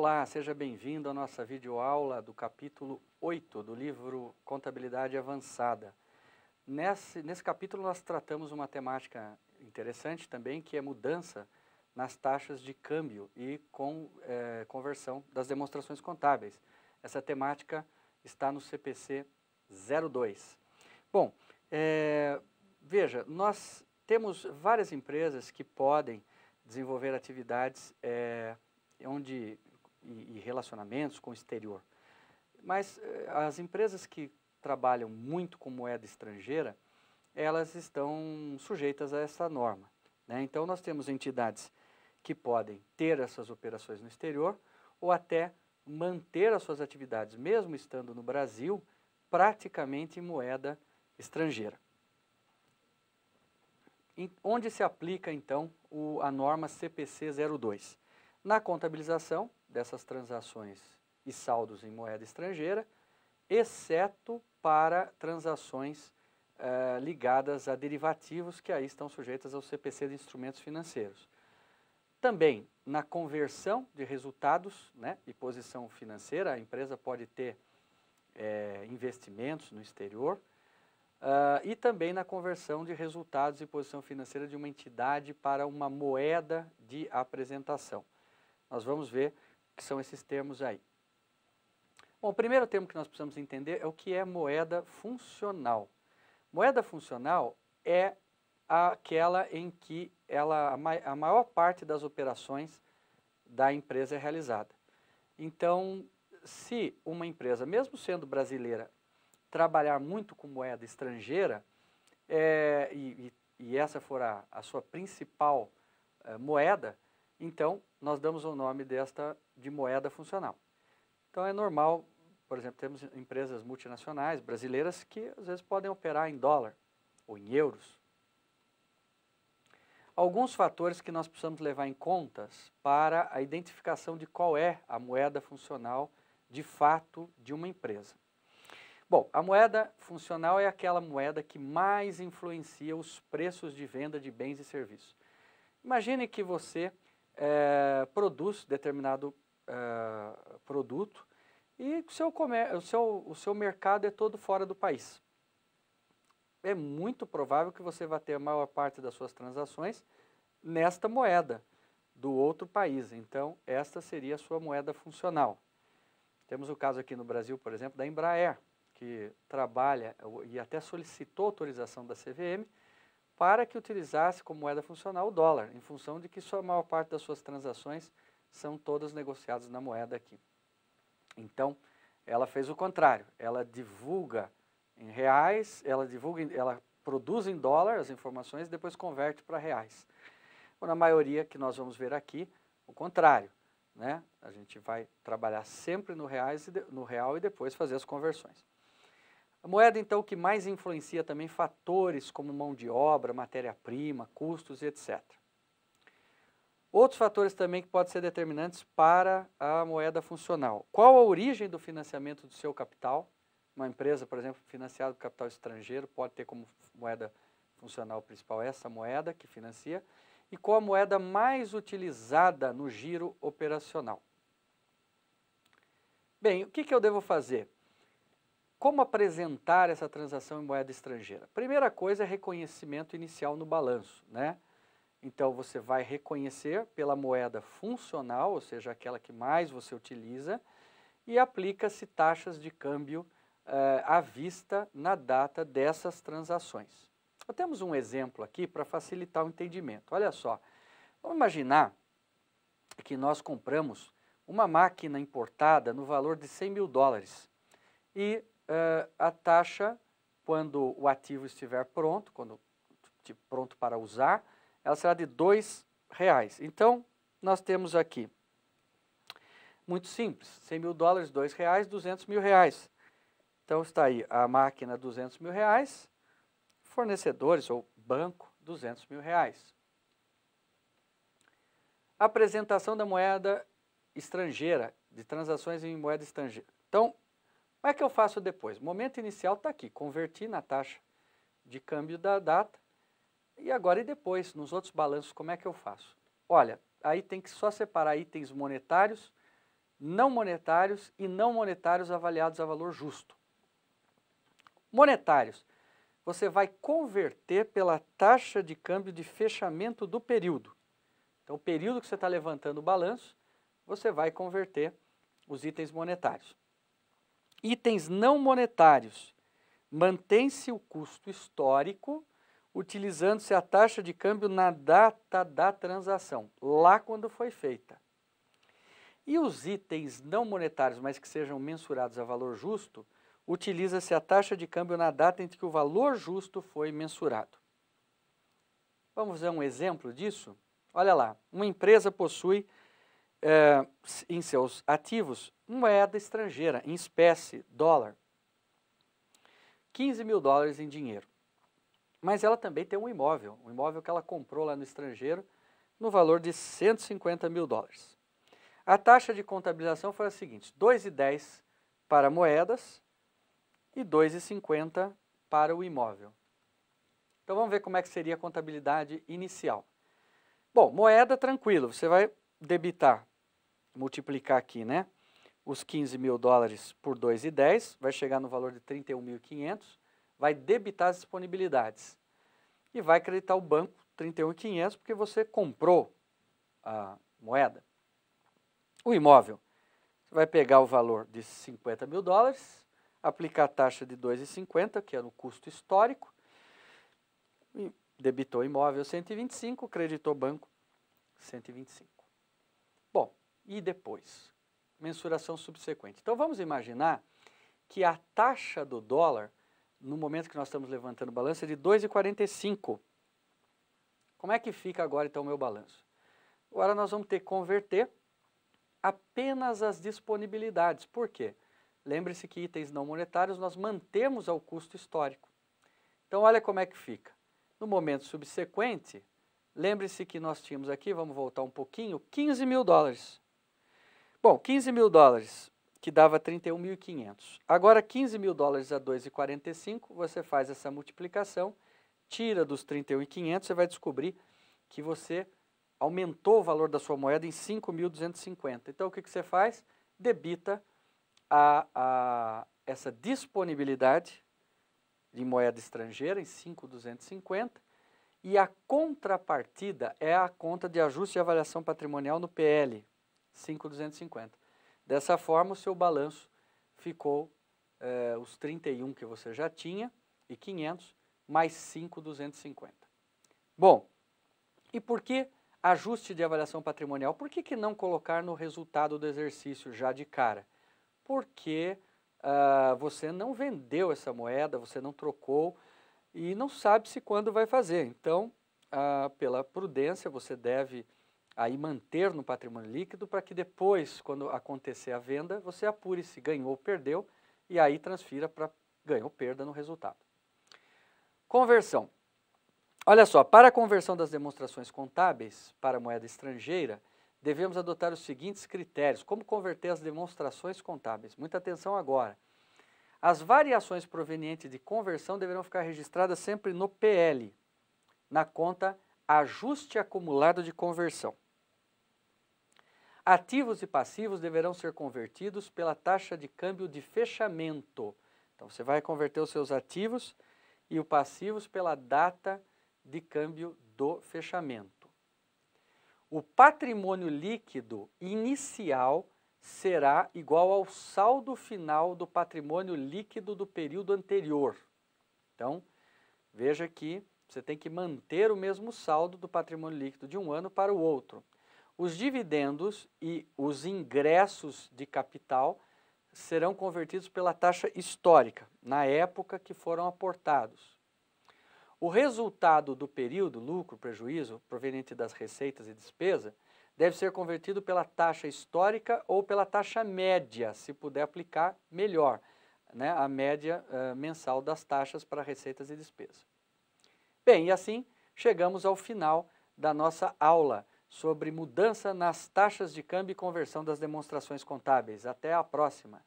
Olá, seja bem-vindo à nossa videoaula do capítulo 8 do livro Contabilidade Avançada. Nesse capítulo nós tratamos uma temática interessante também, que é mudança nas taxas de câmbio e conversão das demonstrações contábeis. Essa temática está no CPC 02. Bom, veja, nós temos várias empresas que podem desenvolver atividades e relacionamentos com o exterior. Mas as empresas que trabalham muito com moeda estrangeira, elas estão sujeitas a essa norma, né? Então nós temos entidades que podem ter essas operações no exterior ou até manter as suas atividades, mesmo estando no Brasil, praticamente em moeda estrangeira. Onde se aplica então a norma CPC 02? Na contabilização dessas transações e saldos em moeda estrangeira, exceto para transações ligadas a derivativos, que aí estão sujeitas ao CPC de instrumentos financeiros. Também na conversão de resultados, né, e posição financeira, a empresa pode ter investimentos no exterior, e também na conversão de resultados e posição financeira de uma entidade para uma moeda de apresentação. Nós vamos ver o que são esses termos aí. Bom, o primeiro termo que nós precisamos entender é o que é moeda funcional. Moeda funcional é aquela em que a maior parte das operações da empresa é realizada. Então, se uma empresa, mesmo sendo brasileira, trabalhar muito com moeda estrangeira, e essa for a sua principal moeda, então nós damos o nome desta de moeda funcional. Então é normal, por exemplo, temos empresas multinacionais brasileiras que às vezes podem operar em dólar ou em euros. Alguns fatores que nós precisamos levar em conta para a identificação de qual é a moeda funcional de fato de uma empresa. Bom, a moeda funcional é aquela moeda que mais influencia os preços de venda de bens e serviços. Imagine que você produz determinado produto e o seu mercado é todo fora do país. É muito provável que você vá ter a maior parte das suas transações nesta moeda do outro país. Então, esta seria a sua moeda funcional. Temos o caso aqui no Brasil, por exemplo, da Embraer, que trabalha e até solicitou autorização da CVM para que utilizasse como moeda funcional o dólar, em função de que a maior parte das suas transações são todas negociadas na moeda aqui. Então, ela fez o contrário, ela divulga em reais, ela produz em dólar as informações e depois converte para reais. Ou na maioria que nós vamos ver aqui, o contrário, né? A gente vai trabalhar sempre no real e depois fazer as conversões. A moeda, então, que mais influencia também fatores como mão de obra, matéria-prima, custos e etc. Outros fatores também que podem ser determinantes para a moeda funcional. Qual a origem do financiamento do seu capital? Uma empresa, por exemplo, financiada com capital estrangeiro, pode ter como moeda funcional principal essa moeda que financia. E qual a moeda mais utilizada no giro operacional? Bem, o que eu devo fazer? Como apresentar essa transação em moeda estrangeira? Primeira coisa é reconhecimento inicial no balanço, né? Então, você vai reconhecer pela moeda funcional, ou seja, aquela que mais você utiliza, e aplica-se taxas de câmbio à vista na data dessas transações. Nós temos um exemplo aqui para facilitar o entendimento. Olha só, vamos imaginar que nós compramos uma máquina importada no valor de 100 mil dólares e a taxa, quando o ativo estiver pronto, pronto para usar, ela será de R$2. Então, nós temos aqui, muito simples, 100 mil dólares, R$2, 200 mil reais. Então, está aí a máquina, 200 mil reais, fornecedores ou banco, 200 mil reais. Apresentação da moeda estrangeira, de transações em moeda estrangeira. Então, como é que eu faço depois? O momento inicial está aqui, converti na taxa de câmbio da data, e agora e depois, nos outros balanços, como é que eu faço? Olha, aí tem que só separar itens monetários, não monetários e não monetários avaliados a valor justo. Monetários, você vai converter pela taxa de câmbio de fechamento do período. Então, o período que você está levantando o balanço, você vai converter os itens monetários. Itens não monetários, mantém-se o custo histórico, utilizando-se a taxa de câmbio na data da transação, lá quando foi feita. E os itens não monetários, mas que sejam mensurados a valor justo, utiliza-se a taxa de câmbio na data em que o valor justo foi mensurado. Vamos ver um exemplo disso? Olha lá, uma empresa possui em seus ativos moeda estrangeira, em espécie, dólar, 15 mil dólares em dinheiro. Mas ela também tem um imóvel que ela comprou lá no estrangeiro, no valor de 150 mil dólares. A taxa de contabilização foi a seguinte, 2,10 para moedas e 2,50 para o imóvel. Então vamos ver como é que seria a contabilidade inicial. Bom, moeda tranquilo, você vai debitar, multiplicar aqui, né? Os 15 mil dólares por 2,10, vai chegar no valor de 31.500, vai debitar as disponibilidades e vai creditar o banco 31.500 porque você comprou a moeda. O imóvel, você vai pegar o valor de 50 mil dólares, aplicar a taxa de 2,50, que é no custo histórico, e debitou o imóvel 125, creditou o banco 125. Bom, e depois? Mensuração subsequente. Então vamos imaginar que a taxa do dólar, no momento que nós estamos levantando o balanço, é de 2,45. Como é que fica agora então o meu balanço? Agora nós vamos ter que converter apenas as disponibilidades. Por quê? Lembre-se que itens não monetários nós mantemos ao custo histórico. Então olha como é que fica. No momento subsequente, lembre-se que nós tínhamos aqui, vamos voltar um pouquinho, 15 mil dólares. Bom, 15 mil dólares, que dava 31.500. Agora 15 mil dólares a 2,45, você faz essa multiplicação, tira dos 31.500, você vai descobrir que você aumentou o valor da sua moeda em 5.250. Então o que você faz? Debita essa disponibilidade de moeda estrangeira em 5.250 e a contrapartida é a conta de ajuste e avaliação patrimonial no PL, 5.250. Dessa forma, o seu balanço ficou os 31 que você já tinha e 500 mais 5.250. Bom, e por que ajuste de avaliação patrimonial? Por que não colocar no resultado do exercício já de cara? Porque você não vendeu essa moeda, você não trocou e não sabe-se quando vai fazer. Então, pela prudência, você deve aí manter no patrimônio líquido para que depois, quando acontecer a venda, você apure se ganhou ou perdeu e aí transfira para ganho ou perda no resultado. Conversão. Olha só, para a conversão das demonstrações contábeis para moeda estrangeira, devemos adotar os seguintes critérios. Como converter as demonstrações contábeis? Muita atenção agora. As variações provenientes de conversão deverão ficar registradas sempre no PL, na conta ajuste acumulado de conversão. Ativos e passivos deverão ser convertidos pela taxa de câmbio de fechamento. Então, você vai converter os seus ativos e os passivos pela data de câmbio do fechamento. O patrimônio líquido inicial será igual ao saldo final do patrimônio líquido do período anterior. Então, veja que você tem que manter o mesmo saldo do patrimônio líquido de um ano para o outro. Os dividendos e os ingressos de capital serão convertidos pela taxa histórica, na época que foram aportados. O resultado do período, lucro, prejuízo, proveniente das receitas e despesa, deve ser convertido pela taxa histórica ou pela taxa média, se puder aplicar, melhor, né? A média mensal das taxas para receitas e despesas. Bem, e assim chegamos ao final da nossa aula sobre mudança nas taxas de câmbio e conversão das demonstrações contábeis. Até a próxima!